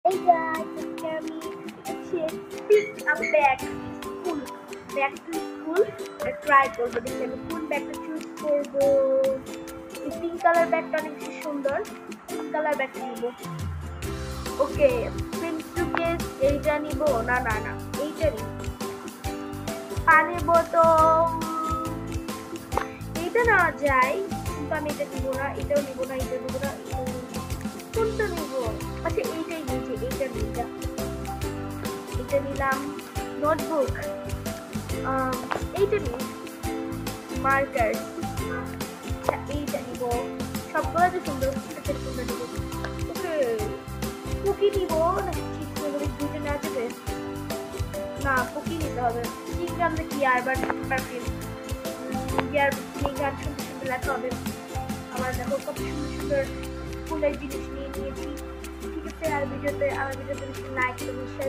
Hey guys, it's Kami. Pick a bag school. Back to school. Try করবো দেখি আমি কোন ব্যাগটা চুজ করবো। এই পিঙ্ক কালার ব্যাগটা অনেক বেশি সুন্দর। পিঙ্ক কালার ব্যাগটা নিব। ওকে, প্রিন্ট সুটকেস এইটা নিব। না না না, এইটা নিব। পানির বোতল এইটা নেওয়া যায়, কিন্তু আমি এটা নিব না, এটাও নিব না, এটা নিব না। কোনটা নিব? আচ্ছা এইটাই নিয়েছি, এইটা নিয়ে এটা নিলাম। নোটবুক এইটা নিই। মার্কার এইটা নিব। সবগুলো যে সুন্দর কোনটা নিব? ওকে, কুকি নিব নাকি চিপস নেব? দুটো না যাবে না, কুকি নিতে হবে। চিংগাম নাকি ইয়ারবাড পারফিউম? ইয়ার চিংগাম সুন্দর সুন্দর লেখা হবে। আমার দেখো কত সুন্দর সুন্দর স্কুলের জিনিস নিয়ে নিয়েছি। ঠিক আছে, আর ভিডিওতে আমার ভিডিওতে লাইক করবেন, শেয়ার